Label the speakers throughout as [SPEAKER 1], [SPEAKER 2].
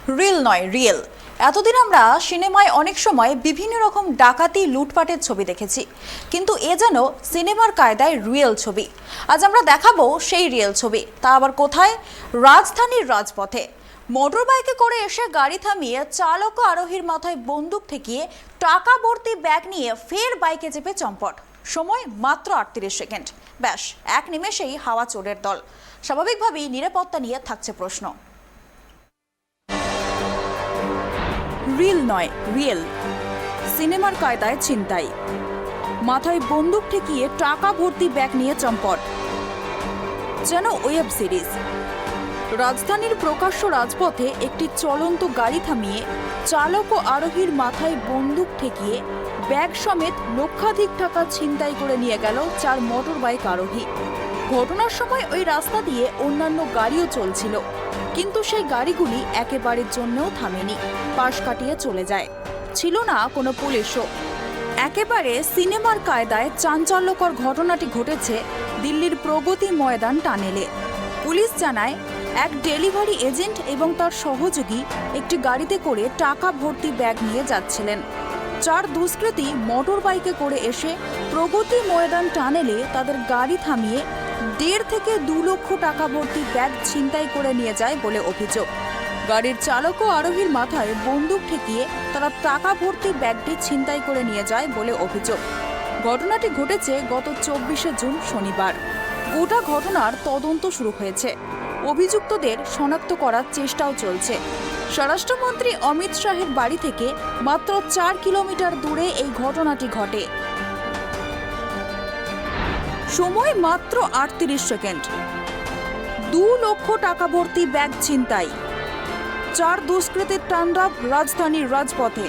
[SPEAKER 1] Reel নয় real. এতদিন আমরা সিনেমায় অনেক সময় বিভিন্ন রকম ডাকাতি লুটপাটের ছবি দেখেছি, কিন্তু এ যেন সিনেমার কায়দায় রিয়েল ছবি। আজ আমরা দেখাবো সেই রিয়েল ছবি, তা আবার কোথায়? রাজধানীর রাজপথে মোটর বাইকে করে এসে গাড়ি থামিয়ে চালক ও আরোহীর মাথায় বন্দুক ঠেকিয়ে টাকা ভর্তি ব্যাগ নিয়ে ফের বাইকে চেপে চম্পট। সময় মাত্র 38 সেকেন্ড। ব্যাস এক নিমেষেই হাওয়া চোরের দল। স্বাভাবিকভাবেই নিরাপত্তা নিয়ে থাকছে প্রশ্ন। রিল নয় রিয়েল, সিনেমার কায়দায় ছিনতাই, মাথায় বন্দুক ঠেকিয়ে টাকা ভর্তি ব্যাগ নিয়ে চম্পট, যেন ওয়েব সিরিজ। রাজধানীর প্রকাশ্য রাজপথে একটি চলন্ত গাড়ি থামিয়ে চালক ও আরোহীর মাথায় বন্দুক ঠেকিয়ে ব্যাগ সমেত লক্ষাধিক টাকা ছিনতাই করে নিয়ে গেল 4 মোটর বাইক আরোহী। ঘটনার সময় ওই রাস্তা দিয়ে অন্যান্য গাড়িও চলছিল, কিন্তু সেই গাড়িগুলি একেবারের জন্যও থামেনি, পাশ কাটিয়ে চলে যায়। ছিল না কোনো পুলিশও। একেবারে সিনেমার কায়দায় চাঞ্চল্যকর ঘটনাটি ঘটেছে দিল্লির প্রগতি ময়দান টানেলে। পুলিশ জানায়, এক ডেলিভারি এজেন্ট এবং তার সহযোগী একটি গাড়িতে করে টাকা ভর্তি ব্যাগ নিয়ে যাচ্ছিলেন। 4 দুষ্কৃতী মোটর বাইকে করে এসে প্রগতি ময়দান টানেলে তাদের গাড়ি থামিয়ে 1.5 থেকে 2 লক্ষ টাকা ভর্তি ব্যাগ ছিনতাই করে নিয়ে যায় বলে অভিযোগ। গাড়ির চালক ও আরোহীর মাথায় বন্দুক ঠেকিয়ে তারা টাকা ভর্তি ব্যাগটি ছিনতাই করে নিয়ে যায় বলে অভিযোগ। ঘটনাটি ঘটেছে গত 24শে জুন শনিবার। গোটা ঘটনার তদন্ত শুরু হয়েছে। অভিযুক্তদের শনাক্ত করার চেষ্টাও চলছে। স্বরাষ্ট্রমন্ত্রী অমিত শাহের বাড়ি থেকে মাত্র 4 কিলোমিটার দূরে এই ঘটনাটি ঘটে। সময় মাত্র 38 সেকেন্ড। 2 লক্ষ টাকা ভর্তি ব্যাগ ছিনতাই, 4 দুষ্কৃতীর তাণ্ডব রাজধানীর রাজপথে।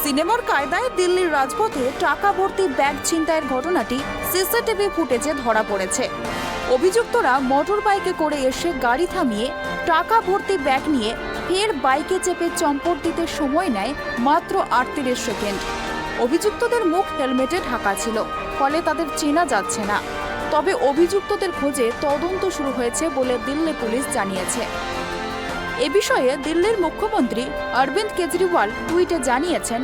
[SPEAKER 1] সিনেমার কায়দায় দিল্লির রাজপথে টাকা ভর্তি ব্যাগ ছিনতাইয়ের ঘটনাটি সিসিটিভি ফুটেজে ধরা পড়েছে। অভিযুক্তরা মোটর বাইকে করে এসে গাড়ি থামিয়ে টাকা ভর্তি ব্যাগ নিয়ে ফের বাইকে চেপে চম্পট দিতে সময় নেয় মাত্র 38 সেকেন্ড। অভিযুক্তদের মুখ হেলমেটে ঢাকা ছিল, ফলে তাদের চেনা যাচ্ছে না। তবে অভিযুক্তদের খোঁজে তদন্ত শুরু হয়েছে বলে দিল্লি পুলিশ জানিয়েছে। এ বিষয়ে দিল্লির মুখ্যমন্ত্রী অরবিন্দ কেজরিওয়াল টুইটে জানিয়েছেন,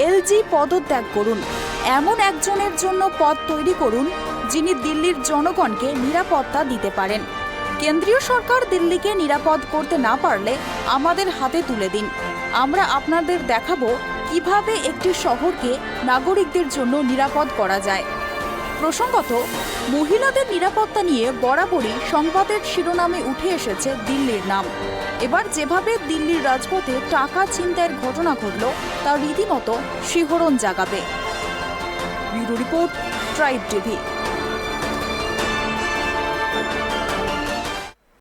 [SPEAKER 1] এলজি পদত্যাগ করুন, এমন একজনের জন্য পদ তৈরি করুন যিনি দিল্লির জনগণকে নিরাপত্তা দিতে পারেন। কেন্দ্রীয় সরকার দিল্লিকে নিরাপদ করতে না পারলে আমাদের হাতে তুলে দিন। আমরা আপনাদের দেখাবো কিভাবে একটি শহরকে নাগরিকদের জন্য নিরাপদ করা যায়। প্রসঙ্গত, মহিলাদের নিরাপত্তা নিয়ে বরাবরই সংবাদের শিরোনামে উঠে এসেছে দিল্লির নাম। এবার যেভাবে দিল্লির রাজপথে টাকা ছিনতাইয়ের ঘটনা ঘটল তা রীতিমতো শিহরণ জাগাবে। Bureau report, tribe TV.